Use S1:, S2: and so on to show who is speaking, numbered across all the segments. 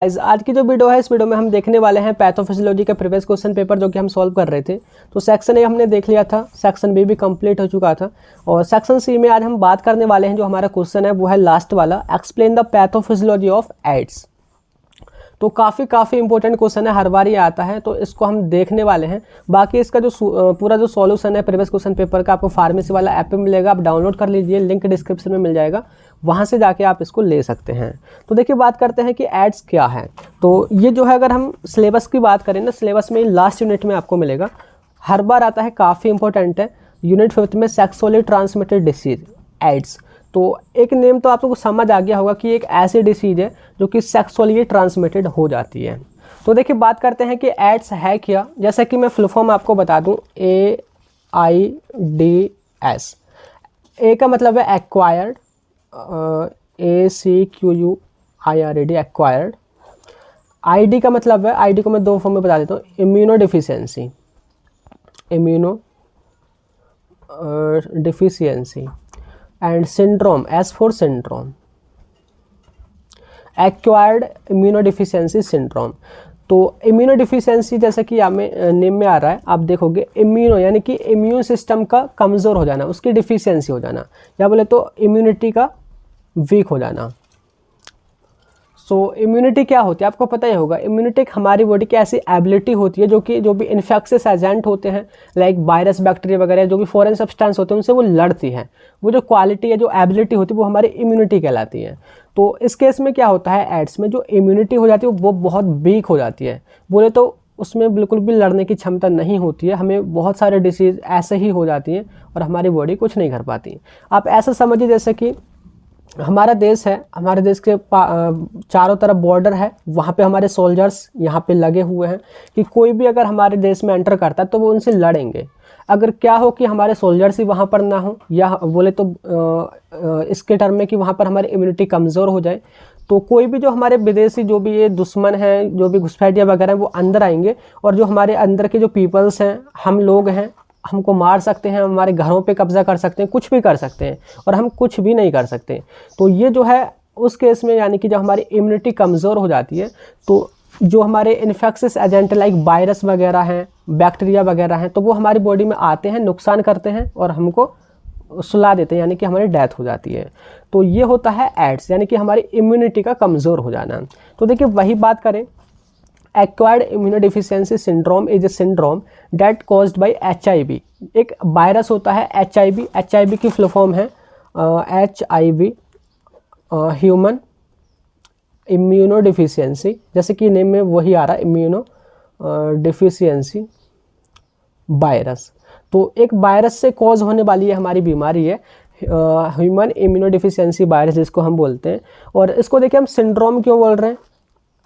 S1: आज की जो वीडियो है इस वीडियो में हम देखने वाले हैं पैथोफिजियोलॉजी का प्रीवियस क्वेश्चन पेपर जो कि हम सॉल्व कर रहे थे। तो सेक्शन ए हमने देख लिया था, सेक्शन बी भी कंप्लीट हो चुका था और सेक्शन सी में आज हम बात करने वाले हैं। जो हमारा क्वेश्चन है वो है लास्ट वाला, explain the pathophysiology of AIDS. तो काफ़ी इंपॉर्टेंट क्वेश्चन है, हर बार ये आता है, तो इसको हम देखने वाले हैं। बाकी इसका जो पूरा जो सॉल्यूशन है प्रीवियस क्वेश्चन पेपर का आपको फार्मेसी वाला ऐप पे मिलेगा, आप डाउनलोड कर लीजिए, लिंक डिस्क्रिप्शन में मिल जाएगा, वहाँ से जाके आप इसको ले सकते हैं। तो देखिए बात करते हैं कि एड्स क्या है। तो ये जो है अगर हम सिलेबस की बात करें ना, सिलेबस में लास्ट यूनिट में आपको मिलेगा, हर बार आता है, काफ़ी इंपॉर्टेंट है। यूनिट 5 में सेक्सुअली ट्रांसमिटेड डिसीज एड्स। तो एक नेम तो आप लोगों को समझ आ गया होगा कि एक ऐसी डिसीज है जो कि सेक्सुअली ट्रांसमिटेड हो जाती है। तो देखिए बात करते हैं कि एड्स है क्या। जैसा कि मैं फुल फॉर्म आपको बता दूं, AIDS। ए का मतलब है एक्वायर्ड, ACQUIRED एक्वायर्ड। ID का मतलब है, ID को मैं दो फॉर्म में बता देता हूँ, immuno deficiency and syndrome, S for syndrome, acquired immunodeficiency syndrome. तो इम्यूनोडिफिशियंसी जैसा कि नेम में आ रहा है, आप देखोगे इम्यूनो यानी कि इम्यून सिस्टम का कमज़ोर हो जाना, उसकी डिफिशियंसी हो जाना, या बोले तो इम्यूनिटी का वीक हो जाना। सो इम्यूनिटी क्या होती है आपको पता ही होगा। इम्यूनिटी एक हमारी बॉडी की ऐसी एबिलिटी होती है जो भी इन्फेक्शियस एजेंट होते हैं, लाइक वायरस, बैक्टीरिया वगैरह, जो भी फॉरेन सब्सटेंस होते हैं उनसे वो लड़ती है। वो जो क्वालिटी है, जो एबिलिटी होती है, वो हमारी इम्यूनिटी कहलाती है। तो इस केस में क्या होता है, एड्स में जो इम्यूनिटी हो जाती है वो बहुत वीक हो जाती है, बोले तो उसमें बिल्कुल भी लड़ने की क्षमता नहीं होती है। हमें बहुत सारे डिसीज़ ऐसे ही हो जाती हैं और हमारी बॉडी कुछ नहीं कर पाती। आप ऐसा समझिए जैसे कि हमारा देश है, हमारे देश के चारों तरफ बॉर्डर है, वहाँ पे हमारे सोल्जर्स यहाँ पे लगे हुए हैं कि कोई भी अगर हमारे देश में एंटर करता है तो वो उनसे लड़ेंगे। अगर क्या हो कि हमारे सोल्जर्स ही वहाँ पर ना हो, या बोले तो इसके टर्म में कि वहाँ पर हमारी इम्यूनिटी कमज़ोर हो जाए, तो कोई भी जो हमारे विदेशी जो भी ये दुश्मन हैं, जो भी घुसपैठिया वगैरह हैं, वो अंदर आएंगे और जो हमारे अंदर के जो पीपल्स हैं, हम लोग हैं, हमको मार सकते हैं, हमारे घरों पे कब्जा कर सकते हैं, कुछ भी कर सकते हैं और हम कुछ भी नहीं कर सकते। तो ये जो है उस केस में, यानी कि जब हमारी इम्यूनिटी कमज़ोर हो जाती है, तो जो हमारे इन्फेक्शियस एजेंट लाइक वायरस वगैरह हैं, बैक्टीरिया वगैरह हैं, तो वो हमारी बॉडी में आते हैं, नुकसान करते हैं और हमको सुला देते हैं, यानी कि हमारी डेथ हो जाती है। तो ये होता है एड्स, यानी कि हमारी इम्यूनिटी का कमज़ोर हो जाना। तो देखिए वही बात करें, acquired immunodeficiency syndrome is a syndrome that caused by HIV। एक वायरस होता है HIV की फुल फॉर्म है HIV, ह्यूमन इम्यूनोडिफिशियंसी, जैसे कि नेम में वही आ रहा है, इम्यूनो डिफिशियंसी वायरस। तो एक वायरस से कॉज होने वाली ये हमारी बीमारी है, ह्यूमन इम्यूनोडिफिशियंसी वायरस जिसको हम बोलते हैं। और इसको देखिए हम सिंड्रोम क्यों बोल रहे हैं,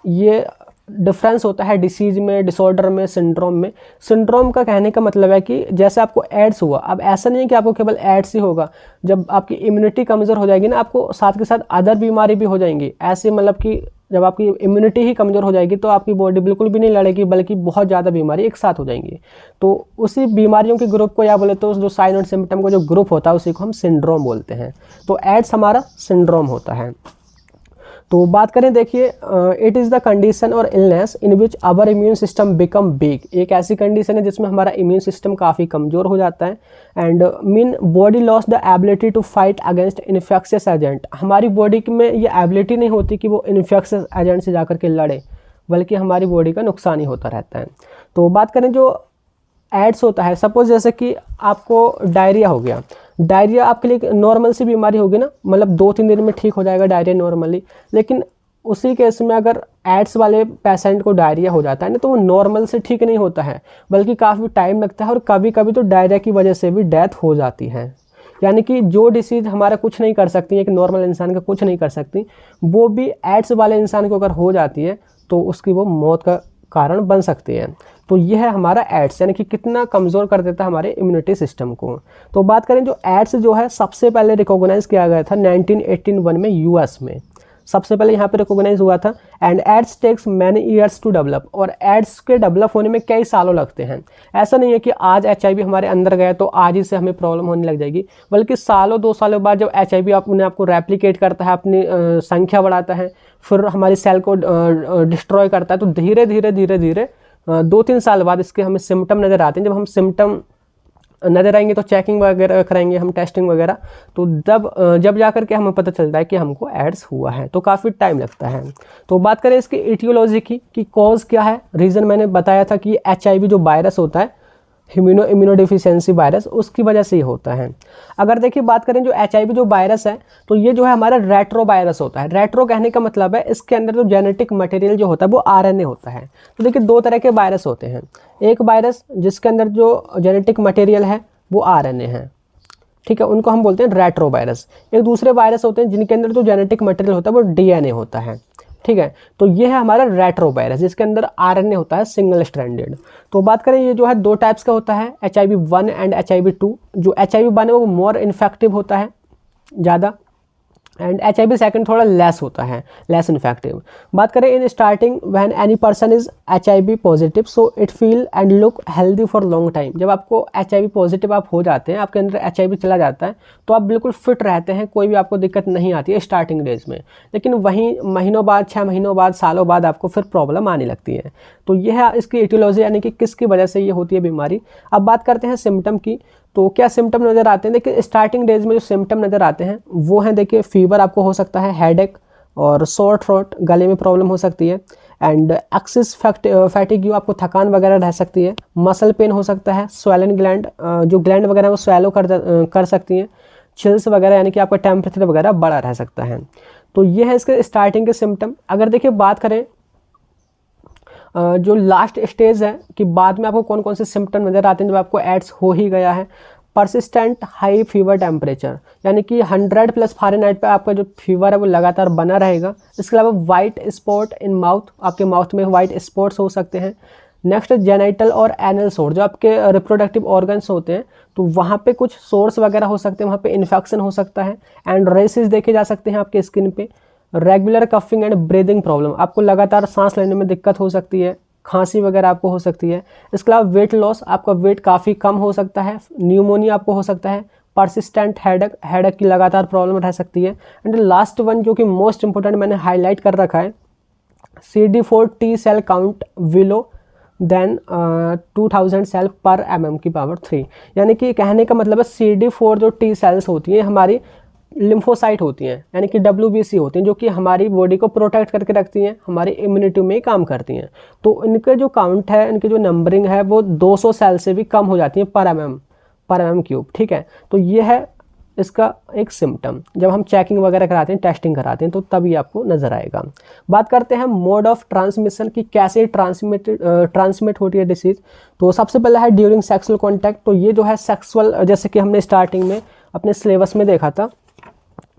S1: ये डिफरेंस होता है डिसीज में, डिसऑर्डर में, सिंड्रोम में। सिंड्रोम का कहने का मतलब है कि जैसे आपको एड्स हुआ, अब ऐसा नहीं है कि आपको केवल एड्स ही होगा, जब आपकी इम्यूनिटी कमज़ोर हो जाएगी ना, आपको साथ के साथ अदर बीमारी भी हो जाएंगी। ऐसे मतलब कि जब आपकी इम्यूनिटी ही कमज़ोर हो जाएगी तो आपकी बॉडी बिल्कुल भी नहीं लड़ेगी, बल्कि बहुत ज़्यादा बीमारी एक साथ हो जाएंगी। तो उसी बीमारियों के ग्रुप को, या बोले तो जो साइन और सिम्टम का जो ग्रुप होता है, उसी को हम सिंड्रोम बोलते हैं। तो एड्स हमारा सिंड्रोम होता है। तो बात करें, देखिए इट इज़ द कंडीशन और illness in which our immune system become weak. एक ऐसी कंडीशन है जिसमें हमारा इम्यून सिस्टम काफ़ी कमज़ोर हो जाता है। And mean body loss the ability to fight against infectious agent. हमारी बॉडी में ये एबिलिटी नहीं होती कि वो इन्फेक्शियस एजेंट से जाकर के लड़े, बल्कि हमारी बॉडी का नुकसान ही होता रहता है। तो बात करें जो एड्स होता है, सपोज जैसे कि आपको डायरिया हो गया, डायरिया आपके लिए नॉर्मल सी बीमारी होगी ना, मतलब 2-3 दिन में ठीक हो जाएगा डायरिया नॉर्मली। लेकिन उसी केस में अगर एड्स वाले पेशेंट को डायरिया हो जाता है ना, तो वो नॉर्मल से ठीक नहीं होता है, बल्कि काफ़ी टाइम लगता है और कभी कभी तो डायरिया की वजह से भी डेथ हो जाती है। यानी कि जो डिसीज़ हमारा कुछ नहीं कर सकती, एक नॉर्मल इंसान का कुछ नहीं कर सकती, वो भी एड्स वाले इंसान को अगर हो जाती है तो उसकी वो मौत का कारण बन सकती है। तो यह है हमारा एड्स, यानी कि कितना कमज़ोर कर देता है हमारे इम्यूनिटी सिस्टम को। तो बात करें जो एड्स जो है सबसे पहले रिकॉग्नाइज किया गया था 1981 में यूएस में। सबसे पहले यहाँ पे रिकॉग्नाइज हुआ था। And AIDS takes many years to develop, और एड्स के डेवलप होने में कई सालों लगते हैं। ऐसा नहीं है कि आज HIV हमारे अंदर गया तो आज ही से हमें प्रॉब्लम होने लग जाएगी, बल्कि सालों 2 सालों बाद जब HIV अपने आपको रेप्लिकेट करता है, अपनी संख्या बढ़ाता है, फिर हमारी सेल को डिस्ट्रॉय करता है, तो धीरे धीरे धीरे धीरे 2-3 साल बाद इसके हमें सिम्टम नज़र आते हैं। जब हम सिम्टम नज़र आएंगे तो चेकिंग वगैरह कराएंगे हम, टेस्टिंग वगैरह, तो जब जा कर के हमें पता चलता है कि हमको एड्स हुआ है, तो काफ़ी टाइम लगता है। तो बात करें इसकी इटियोलॉजी की कि कॉज क्या है, रीज़न मैंने बताया था कि HIV जो वायरस होता है, इम्यूनोडिफिशियेंसी वायरस, उसकी वजह से ही होता है। अगर देखिए बात करें जो HIV जो वायरस है, तो ये जो है हमारा रेट्रो वायरस होता है। रेट्रो कहने का मतलब है इसके अंदर जो जेनेटिक मटेरियल जो होता है वो RNA होता है। तो देखिए 2 तरह के वायरस होते हैं, एक वायरस जिसके अंदर जो जेनेटिक मटेरियल है वो RNA है, ठीक है, उनको हम बोलते हैं रेट्रो वायरस। एक दूसरे वायरस होते हैं जिनके अंदर जो जेनेटिक मटेरियल होता है वो DNA होता है, ठीक है। तो ये है हमारा रेट्रो वायरस जिसके अंदर RNA होता है सिंगल स्ट्रैंडेड। तो बात करें ये जो है 2 टाइप्स का होता है, HIV-1 एंड HIV-2। जो HIV-1 है वो मोर इन्फेक्टिव होता है ज़्यादा, एंड HIV-2 थोड़ा लेस होता है, लेस इन्फेक्टिव। बात करें in starting when any person is HIV positive so it feel and look healthy for long time. जब आपको HIV पॉजिटिव आप हो जाते हैं, आपके अंदर HIV चला जाता है, तो आप बिल्कुल फिट रहते हैं, कोई भी आपको दिक्कत नहीं आती है स्टार्टिंग डेज में। लेकिन वहीं महीनों बाद, 6 महीनों बाद, सालों बाद आपको फिर प्रॉब्लम आने लगती है। तो यह है इसकी इटियोलॉजी, यानी कि किसकी वजह से ये होती है बीमारी। अब बात करते हैं सिम्टम की। तो क्या सिम्टम नज़र आते हैं, देखिए स्टार्टिंग डेज में जो सिम्टम नज़र आते हैं वो हैं, देखिए फीवर आपको हो सकता है, हेडेक और सोर थ्रोट, गले में प्रॉब्लम हो सकती है, एंड एक्सिस फैटिग्यू, आपको थकान वगैरह रह सकती है, मसल पेन हो सकता है, स्वेलन ग्लैंड, जो ग्लैंड वगैरह वो स्वेलो कर सकती हैं, चिल्स वगैरह, यानी कि आपका टेम्परेचर वगैरह बढ़ा रह सकता है। तो ये है इसके स्टार्टिंग के सिम्टम। अगर देखिए बात करें जो लास्ट स्टेज है कि बाद में आपको कौन कौन से सिम्टम नज़र आते हैं जब आपको एड्स हो ही गया है। परसिस्टेंट हाई फीवर टेम्परेचर, यानी कि 100+ फ़ारेनहाइट पे आपका जो फीवर है वो लगातार बना रहेगा। इसके अलावा वाइट स्पॉट इन माउथ, आपके माउथ में वाइट स्पॉट्स हो सकते हैं। नेक्स्ट जेनाइटल और एनल सोर, जो आपके रिप्रोडक्टिव ऑर्गन्स होते हैं, तो वहाँ पे कुछ सोर्स वगैरह हो सकते हैं, वहाँ पे इन्फेक्शन हो सकता है, एंड रेसेस देखे जा सकते हैं आपके स्किन पे। Regular coughing and breathing problem, आपको लगातार सांस लेने में दिक्कत हो सकती है, खांसी वगैरह आपको हो सकती है। इसके अलावा वेट लॉस, आपका वेट काफ़ी कम हो सकता है, न्यूमोनिया आपको हो सकता है, परसिस्टेंट हेडेक की लगातार प्रॉब्लम रह सकती है। एंड लास्ट वन जो कि मोस्ट इंपॉर्टेंट मैंने हाईलाइट कर रखा है, CD4 T cell count below than 2000 cell per mm की पावर 3, यानी कि कहने का मतलब है CD4 जो T सेल्स होती हैं हमारी लिम्फोसाइट होती हैं, यानी कि WBC होती हैं, जो कि हमारी बॉडी को प्रोटेक्ट करके रखती हैं, हमारी इम्यूनिटी में काम करती हैं। तो इनके जो काउंट है, इनकी जो नंबरिंग है वो 200 सेल से भी कम हो जाती है पर mm क्यूब, ठीक है। तो ये है इसका एक सिम्टम। जब हम चेकिंग वगैरह कराते हैं, टेस्टिंग कराते हैं, तो तभी आपको नज़र आएगा। बात करते हैं मोड ऑफ ट्रांसमिशन की, कैसे ट्रांसमिट होती है डिसीज़। तो सबसे पहला है ड्यूरिंग सेक्सुअल कॉन्टैक्ट। तो ये जो है सेक्सुअल, जैसे कि हमने स्टार्टिंग में अपने सिलेबस में देखा था,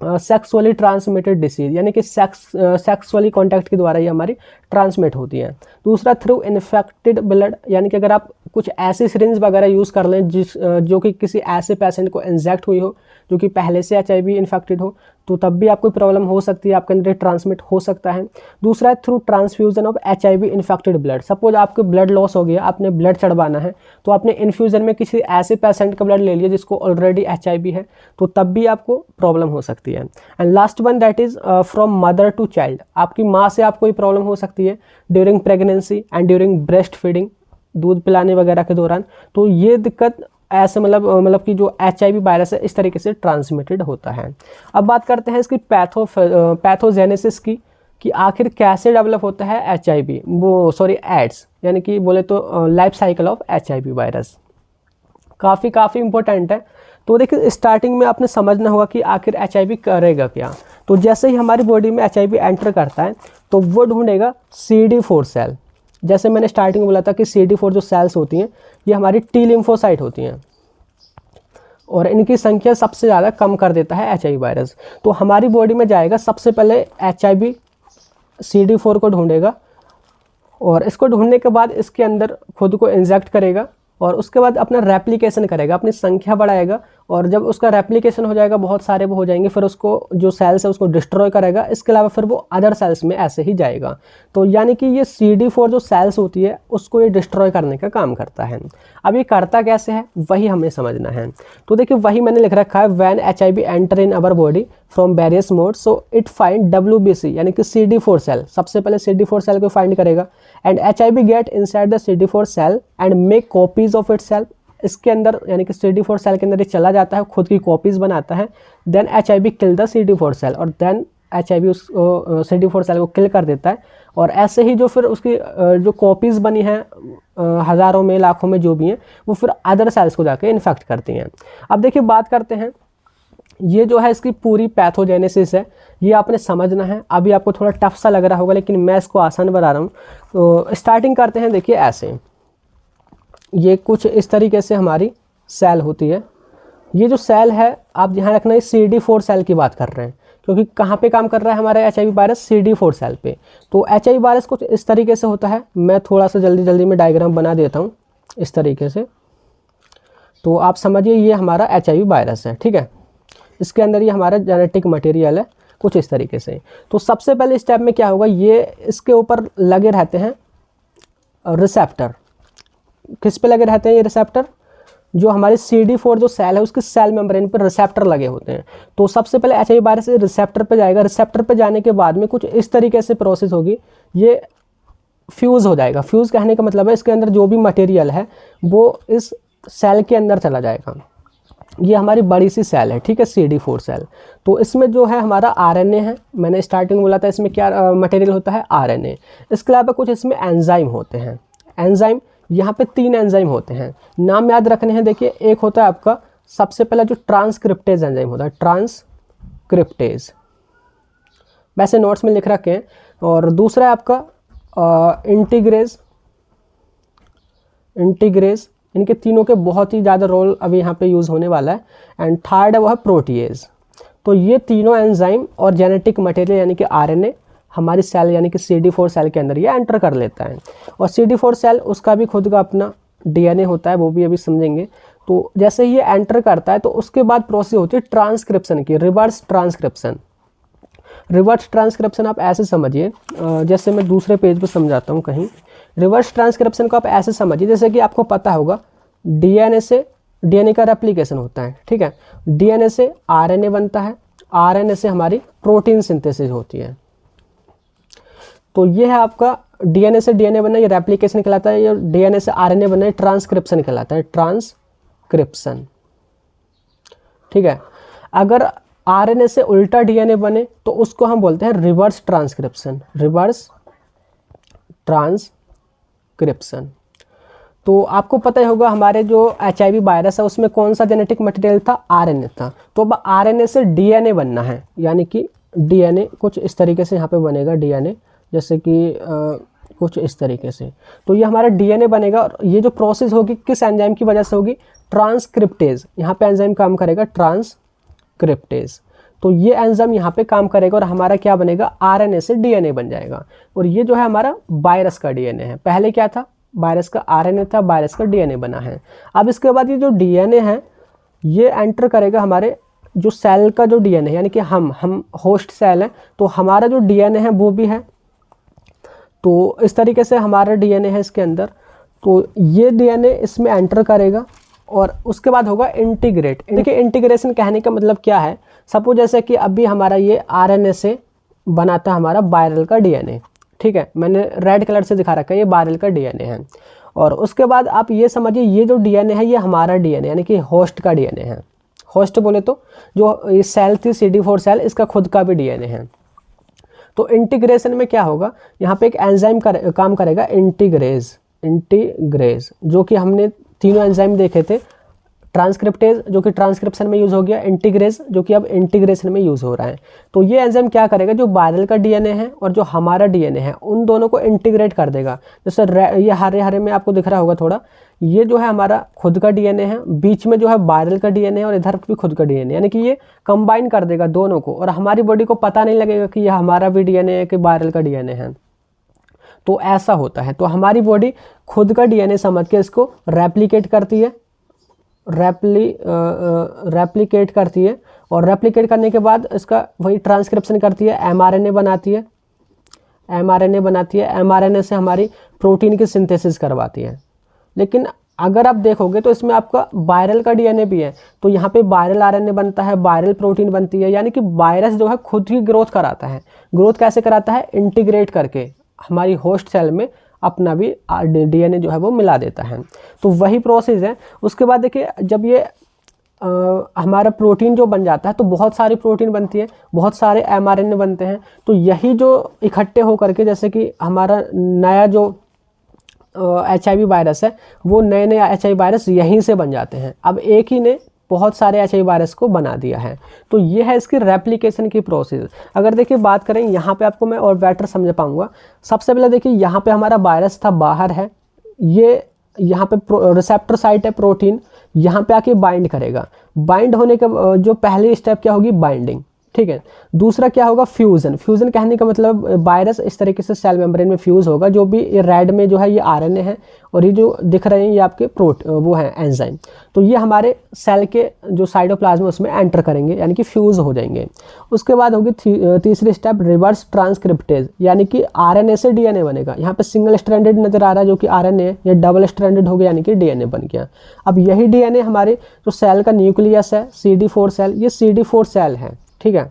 S1: सेक्सुअली ट्रांसमिटेड डिसीज, यानी कि सेक्सुअली कॉन्टैक्ट के द्वारा ही हमारी ट्रांसमिट होती है। दूसरा थ्रू इन्फेक्टेड ब्लड, यानी कि अगर आप कुछ ऐसी सिरिंज वगैरह यूज़ कर लें जो कि किसी ऐसे पेशेंट को इंजेक्ट हुई हो जो कि पहले से HIV इन्फेक्टेड हो, तो तब भी आपको प्रॉब्लम हो सकती है, आपके अंदर ट्रांसमिट हो सकता है। दूसरा है through transfusion of HIV infected blood. Suppose आपको ब्लड लॉस हो गया, आपने ब्लड चढ़वाना है, तो आपने इन्फ्यूज़न में किसी ऐसे पेशेंट का ब्लड ले लिया जिसको ऑलरेडी HIV है, तो तब भी आपको प्रॉब्लम हो सकती है। And last one that is from mother to child, आपकी माँ से आपको प्रॉब्लम हो सकती है during pregnancy and during breast feeding, दूध पिलाने वगैरह के दौरान। तो ये दिक्कत ऐसे मतलब कि जो HIV वायरस है इस तरीके से ट्रांसमिटेड होता है। अब बात करते हैं इसकी पैथोजेनेसिस की, कि आखिर कैसे डेवलप होता है एड्स, यानी कि बोले तो life cycle of HIV virus. काफ़ी इंपॉर्टेंट है। तो देखिए स्टार्टिंग में आपने समझना होगा कि आखिर HIV करेगा क्या। तो जैसे ही हमारी बॉडी में HIV एंटर करता है तो वो ढूंढेगा CD4 सेल। जैसे मैंने स्टार्टिंग में बोला था कि CD4 जो सेल्स होती हैं ये हमारी T लिम्फोसाइट होती हैं, और इनकी संख्या सबसे ज़्यादा कम कर देता है HIV वायरस। तो हमारी बॉडी में जाएगा, सबसे पहले HIV CD4 को ढूंढेगा, और इसको ढूंढने के बाद इसके अंदर खुद को इंजेक्ट करेगा, और उसके बाद अपना रेप्लिकेशन करेगा, अपनी संख्या बढ़ाएगा, और जब उसका रेप्लिकेशन हो जाएगा, बहुत सारे वो हो जाएंगे, फिर उसको जो सेल्स है उसको डिस्ट्रॉय करेगा। इसके अलावा फिर वो अदर सेल्स में ऐसे ही जाएगा। तो यानी कि ये CD4 जो सेल्स होती है उसको ये डिस्ट्रॉय करने का काम करता है। अब ये करता कैसे है वही हमें समझना है। तो देखिए वही मैंने लिख रखा है, when HIV enter in our body from various mode so it find WBC यानी कि CD4 सेल, सबसे पहले CD4 सेल को फाइंड करेगा and HIV get inside the CD4 cell and make copies of itself. इसके अंदर यानी कि CD4 सेल के अंदर ये चला जाता है, खुद की कॉपीज बनाता है। Then HIV kill the CD4 cell और देन HIV उस CD4 सेल को किल कर देता है। और ऐसे ही जो फिर उसकी जो कॉपीज़ बनी हैं हज़ारों में लाखों में जो भी हैं, वो फिर अदर सेल्स को जाके इन्फेक्ट करती हैं। अब देखिए बात करते हैं, ये जो है इसकी पूरी पैथोजेनेसिस है, ये आपने समझना है। अभी आपको थोड़ा टफ सा लग रहा होगा लेकिन मैं इसको आसान बता रहा हूँ। तो स्टार्टिंग करते हैं, देखिए ऐसे, ये कुछ इस तरीके से हमारी सेल होती है। ये जो सेल है आप ध्यान रखना, ये CD4 सेल की बात कर रहे हैं, क्योंकि कहाँ पे काम कर रहा है हमारा HIV वायरस, CD4 सेल पे। तो HIV वायरस कुछ इस तरीके से होता है। मैं थोड़ा सा जल्दी जल्दी में डायग्राम बना देता हूँ इस तरीके से, तो आप समझिए ये हमारा HIV वायरस है, ठीक है। इसके अंदर ये हमारा जेनेटिक मटेरियल है कुछ इस तरीके से। तो सबसे पहले स्टेप में क्या होगा, ये इसके ऊपर लगे रहते हैं रिसेप्टर। किस पे लगे रहते हैं ये रिसेप्टर, जो हमारे CD4 जो सेल है उसके सेल मेम्ब्रेन पर रिसेप्टर लगे होते हैं। तो सबसे पहले HIV वायरस रिसेप्टर पे जाएगा। रिसेप्टर पे जाने के बाद में कुछ इस तरीके से प्रोसेस होगी, ये फ्यूज़ हो जाएगा। फ्यूज़ कहने का मतलब है इसके अंदर जो भी मटेरियल है वो इस सेल के अंदर चला जाएगा। ये हमारी बड़ी सी सेल है, ठीक है, CD4 सेल। तो इसमें जो है हमारा RNA है, मैंने स्टार्टिंग में बोला था इसमें क्या मटेरियल होता है, RNA। इसके अलावा कुछ इसमें एंजाइम होते हैं। एंजाइम, यहाँ पे 3 एंजाइम होते हैं, नाम याद रखने हैं। देखिए एक होता है आपका सबसे पहला जो ट्रांसक्रिप्टेज एंजाइम होता है, ट्रांसक्रिप्टेज, वैसे नोट्स में लिख रखे हैं। और दूसरा है आपका इंटीग्रेज। इनके तीनों के बहुत ही ज़्यादा रोल अभी यहाँ पे यूज़ होने वाला है। एंड थर्ड है वो है प्रोटीएज। तो ये तीनों एंजाइम और जेनेटिक मटेरियल यानी कि RNA हमारी सेल यानी कि CD4 सेल के अंदर ये एंटर कर लेता है। और CD4 सेल उसका भी खुद का अपना DNA होता है, वो भी अभी समझेंगे। तो जैसे ही ये एंटर करता है तो उसके बाद प्रोसेस होती है ट्रांसक्रिप्शन की, रिवर्स ट्रांसक्रिप्शन। रिवर्स ट्रांसक्रिप्शन आप ऐसे समझिए, जैसे मैं दूसरे पेज पे समझाता हूँ कहीं। रिवर्स ट्रांसक्रिप्शन को आप ऐसे समझिए जैसे कि आपको पता होगा DNA से DNA का रेप्लिकेशन होता है, ठीक है। DNA से RNA बनता है, RNA से हमारी प्रोटीन सिंथेसिस होती है। तो ये है आपका DNA से DNA बनना, ये रेप्लिकेशन कहलाता है। ये DNA से RNA बनना, ये ट्रांसक्रिप्शन कहलाता है, ट्रांसक्रिप्शन, ठीक है। अगर RNA से उल्टा DNA बने तो उसको हम बोलते हैं रिवर्स ट्रांसक्रिप्शन, रिवर्स ट्रांसक्रिप्शन। तो आपको पता ही होगा हमारे जो HIV वायरस है उसमें कौन सा जेनेटिक मटेरियल था, RNA था। तो अब RNA से DNA बनना है, यानी कि DNA कुछ इस तरीके से यहाँ पे बनेगा DNA, जैसे कि कुछ इस तरीके से। तो ये हमारा DNA बनेगा और ये जो प्रोसेस होगी किस एंजाइम की वजह से होगी, ट्रांसक्रिप्टेज। यहाँ पे एंजाइम काम करेगा ट्रांसक्रिप्टेज। तो ये एंजाइम यहाँ पे काम करेगा और हमारा क्या बनेगा, RNA से DNA बन जाएगा। और ये जो है हमारा वायरस का DNA है। पहले क्या था, वायरस का RNA था, वायरस का DNA बना है। अब इसके बाद ये जो DNA है ये एंटर करेगा हमारे जो सेल का जो DNA है, यानी कि हम होस्ट सेल हैं, तो हमारा जो DNA है वो भी है। तो इस तरीके से हमारा DNA है इसके अंदर। तो ये DNA इसमें एंटर करेगा और उसके बाद होगा इंटीग्रेट। देखिए इंटीग्रेशन कहने का मतलब क्या है, सपोज जैसे कि अभी हमारा ये RNA से बना था हमारा वायरल का DNA, ठीक है, मैंने रेड कलर से दिखा रखा है, ये वायरल का DNA है। और उसके बाद आप ये समझिए ये जो DNA है ये हमारा DNA यानी कि होस्ट का DNA है। होस्ट बोले तो जो ये सेल थी CD4 सेल, इसका खुद का भी DNA है। तो इंटीग्रेशन में क्या होगा, यहाँ पे एक एंजाइम काम करेगा इंटीग्रेज, जो कि हमने तीनों एंजाइम देखे थे। ट्रांसक्रिप्टेज जो कि ट्रांसक्रिप्शन में यूज़ हो गया, इंटीग्रेज जो कि अब इंटीग्रेशन में यूज़ हो रहा है। तो ये एंजाइम क्या करेगा, जो वायरल का DNA है और जो हमारा DNA है उन दोनों को इंटीग्रेट कर देगा। जैसे ये हरे हरे में आपको दिख रहा होगा थोड़ा, ये जो है हमारा खुद का DNA है, बीच में जो है वायरल का DNA है और इधर भी खुद का DNA, यानी कि ये कंबाइन कर देगा दोनों को और हमारी बॉडी को पता नहीं लगेगा कि यह हमारा भी DNA है कि वायरल का DNA है। तो ऐसा होता है। तो हमारी बॉडी खुद का DNA समझ के इसको रेप्लिकेट करती है रेप्लिकेट करती है, और रेप्लिकेट करने के बाद इसका वही ट्रांसक्रिप्शन करती है, एमआरएनए बनाती है, एमआरएनए से हमारी प्रोटीन की सिंथेसिस करवाती है। लेकिन अगर आप देखोगे तो इसमें आपका वायरल का डीएनए भी है, तो यहाँ पे वायरल आरएनए बनता है, वायरल प्रोटीन बनती है, यानी कि वायरस जो है खुद ही ग्रोथ कराता है। ग्रोथ कैसे कराता है? इंटीग्रेट करके हमारी होस्ट सेल में अपना भी डीएनए जो है वो मिला देता है। तो वही प्रोसेस है। उसके बाद देखिए, जब ये हमारा प्रोटीन जो बन जाता है तो बहुत सारी प्रोटीन बनती है, बहुत सारे एमआरएनए बनते हैं। तो यही जो इकट्ठे होकर के, जैसे कि हमारा नया जो HIV वायरस है, वो नए नए HIV वायरस यहीं से बन जाते हैं। अब एक ही ने बहुत सारे HIV वायरस को बना दिया है। तो ये है इसकी रेप्लिकेशन की प्रोसेस। अगर देखिए बात करें यहाँ पे, आपको मैं और बेटर समझ पाऊँगा। सबसे पहले देखिए, यहाँ पे हमारा वायरस था, बाहर है, ये यहाँ पे रिसेप्टर साइट है प्रोटीन, यहाँ पे आके बाइंड करेगा। बाइंड होने का जो पहली स्टेप क्या होगी? बाइंडिंग, ठीक है। दूसरा क्या होगा? फ्यूज़न। फ्यूज़न कहने का मतलब वायरस इस तरीके से सेल मेम्ब्रेन में फ्यूज़ होगा। जो भी ये रेड में जो है ये आरएनए है, और ये जो दिख रहे हैं ये आपके वो है एंजाइम। तो ये हमारे सेल के जो साइटोप्लाज्म उसमें एंटर करेंगे, यानी कि फ्यूज़ हो जाएंगे। उसके बाद होगी तीसरी स्टेप, रिवर्स ट्रांसक्रिप्टेज, यानी कि आरएनए से डीएनए बनेगा। यहाँ पे सिंगल स्ट्रैंडेड नज़र आ रहा है जो कि आरएनए है, या डबल स्ट्रैंडेड हो गया यानी कि डीएनए बन गया। अब यही डीएनए हमारे जो सेल का न्यूक्लियस है, CD4 सेल, ये CD4 सेल है, ठीक है।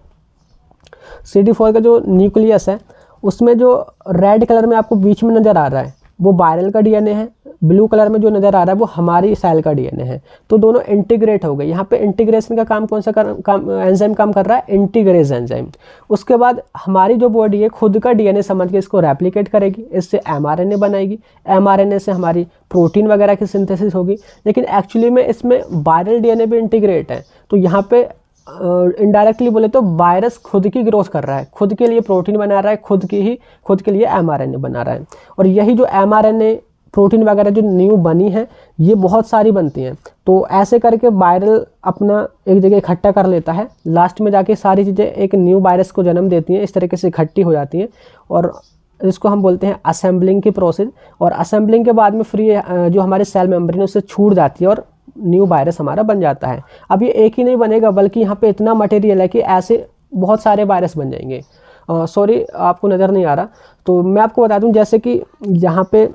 S1: CD4 का जो न्यूक्लियस है, उसमें जो रेड कलर में आपको बीच में नज़र आ रहा है वो वायरल का डीएनए है, ब्लू कलर में जो नज़र आ रहा है वो हमारी सेल का डीएनए है। तो दोनों इंटीग्रेट हो गए। यहाँ पे इंटीग्रेशन का काम कौन सा काम एंजाइम काम कर रहा है? Integrase enzyme. उसके बाद हमारी जो बॉडी है खुद का डीएनए समझ के इसको रेप्लिकेट करेगी, इससे एमआरएनए बनाएगी, एमआरएनए से हमारी प्रोटीन वगैरह की सिंथेसिस होगी। लेकिन एक्चुअली में इसमें वायरल डीएनए भी इंटीग्रेट है। तो यहाँ पे इनडायरेक्टली बोले तो वायरस खुद की ग्रोथ कर रहा है, खुद के लिए प्रोटीन बना रहा है, खुद के लिए एमआरएनए बना रहा है। और यही जो एमआरएनए प्रोटीन वगैरह जो न्यू बनी है, ये बहुत सारी बनती हैं। तो ऐसे करके वायरल अपना एक जगह इकट्ठा कर लेता है, लास्ट में जाके सारी चीज़ें एक न्यू वायरस को जन्म देती हैं, इस तरीके से इकट्ठी हो जाती हैं, और इसको हम बोलते हैं असेंबलिंग की प्रोसेस। और असेंबलिंग के बाद में फ्री जो हमारे सेल मेम्ब्रेन है उससे छूट जाती है और न्यू वायरस हमारा बन जाता है। अब ये एक ही नहीं बनेगा, बल्कि यहाँ पे इतना मटेरियल है कि ऐसे बहुत सारे वायरस बन जाएंगे। सॉरी, आपको नज़र नहीं आ रहा, तो मैं आपको बता दूं, जैसे कि यहाँ पे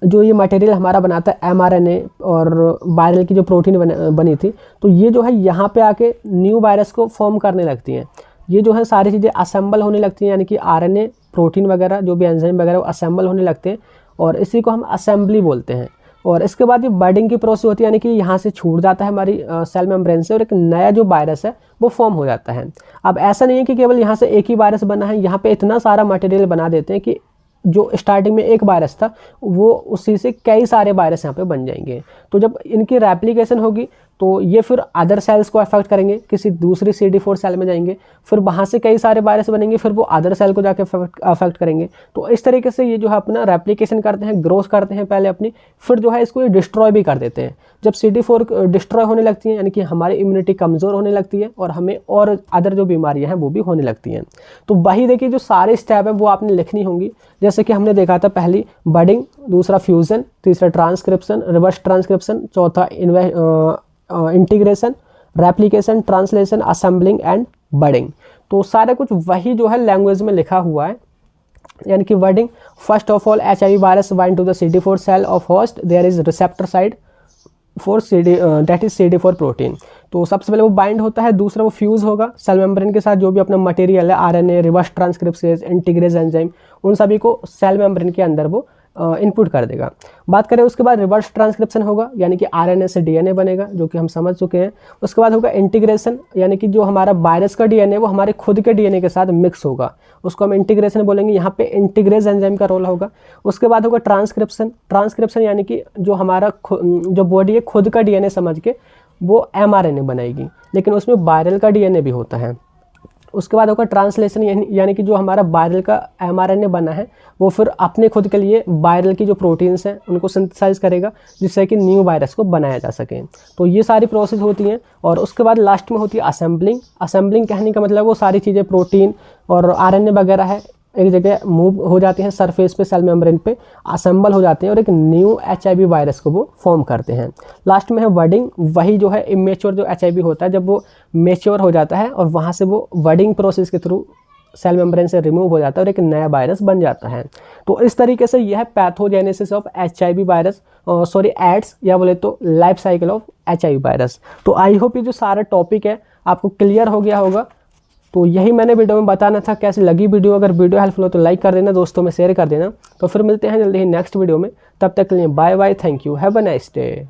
S1: जो ये मटेरियल हमारा बनाता है एमआरएनए और वायरल की जो प्रोटीन बनी थी, तो ये जो है यहाँ पे आके न्यू वायरस को फॉर्म करने लगती हैं। ये जो है सारी चीज़ें असेंबल होने लगती हैं, यानी कि आरएनए प्रोटीन वगैरह जो भी एंजाइम वगैरह वो असेंबल होने लगते हैं, और इसी को हम असेंबली बोलते हैं। और इसके बाद ये बर्डिंग की प्रोसेस होती है, यानी कि यहाँ से छूट जाता है हमारी सेल मेम्ब्रेन से, और एक नया जो वायरस है वो फॉर्म हो जाता है। अब ऐसा नहीं है कि केवल यहाँ से एक ही वायरस बना है, यहाँ पे इतना सारा मटेरियल बना देते हैं कि जो स्टार्टिंग में एक वायरस था वो उसी से कई सारे वायरस यहाँ पे बन जाएंगे। तो जब इनकी रेप्लिकेशन होगी तो ये फिर अदर सेल्स को अफेक्ट करेंगे, किसी दूसरी CD4 सेल में जाएंगे, फिर वहाँ से कई सारे वायरस बनेंगे, फिर वो अदर सेल को जाके अफेक्ट करेंगे। तो इस तरीके से ये जो है अपना रेप्लिकेशन करते हैं, ग्रोथ करते हैं पहले अपनी, फिर जो है इसको ये डिस्ट्रॉय भी कर देते हैं। जब CD4 डिस्ट्रॉय होने लगती है, यानी कि हमारी इम्यूनिटी कमज़ोर होने लगती है और हमें और अदर जो बीमारियाँ हैं वो भी होने लगती हैं। तो वही देखिए जो सारे स्टेप है वो आपने लिखनी होंगी, जैसे कि हमने देखा था, पहली बडिंग, दूसरा फ्यूज़न, तीसरा ट्रांसक्रिप्शन, रिवर्स ट्रांसक्रिप्शन, चौथा integration, replication, translation, assembling and budding. तो सारा कुछ वही जो है लैंग्वेज में लिखा हुआ है। यानी कि wording, first of all HIV virus bind to the CD4 cell of host, there is receptor side for that is CD4 protein. तो सबसे पहले वो बाइंड होता है, दूसरा वो फ्यूज़ होगा सेल मेम्ब्रेन के साथ, जो भी अपना मटेरियल है RNA, reverse transcriptase, integrase enzyme, उन सभी को सेल मेम्ब्रेन के अंदर वो इनपुट कर देगा। बात करें उसके बाद रिवर्स ट्रांसक्रिप्शन होगा, यानी कि आरएनए से डीएनए बनेगा, जो कि हम समझ चुके हैं। उसके बाद होगा इंटीग्रेशन, यानी कि जो हमारा वायरस का डीएनए वो हमारे खुद के डीएनए के साथ मिक्स होगा, उसको हम इंटीग्रेशन बोलेंगे। यहाँ पे इंटीग्रेज एंजाइम का रोल होगा। उसके बाद होगा ट्रांसक्रिप्शन। ट्रांसक्रिप्शन यानी कि जो हमारा जो बॉडी है खुद का डीएनए समझ के वो एमआरएनए बनाएगी, लेकिन उसमें वायरल का डीएनए भी होता है। उसके बाद होगा ट्रांसलेशन, यानी कि जो हमारा वायरल का एमआरएनए बना है वो फिर अपने खुद के लिए वायरल की जो प्रोटीन्स हैं उनको सिंथेसाइज करेगा, जिससे कि न्यू वायरस को बनाया जा सके। तो ये सारी प्रोसेस होती हैं। और उसके बाद लास्ट में होती है असेंबलिंग। असेंबलिंग कहने का मतलब वो सारी चीज़ें प्रोटीन और आरएनए वगैरह है, एक जगह मूव हो जाते हैं सरफेस पे, सेल मेम्ब्रेन पे असेंबल हो जाते हैं और एक न्यू HIV वायरस को वो फॉर्म करते हैं। लास्ट में है वर्डिंग, वही जो है इमेच्योर जो HIV होता है जब वो मेच्योर हो जाता है और वहाँ से वो वर्डिंग प्रोसेस के थ्रू सेल मेम्ब्रेन से रिमूव हो जाता है और एक नया वायरस बन जाता है। तो इस तरीके से यह pathogenesis of HIV virus, sorry AIDS, या बोले तो life cycle of HIV virus. तो आई होप ये जो सारा टॉपिक है आपको क्लियर हो गया होगा। तो यही मैंने वीडियो में बताना था। कैसी लगी वीडियो? अगर वीडियो हेल्पफुल हो तो लाइक कर देना, दोस्तों में शेयर कर देना। तो फिर मिलते हैं जल्दी ही नेक्स्ट वीडियो में, तब तक के लिए bye bye, thank you, have a nice day.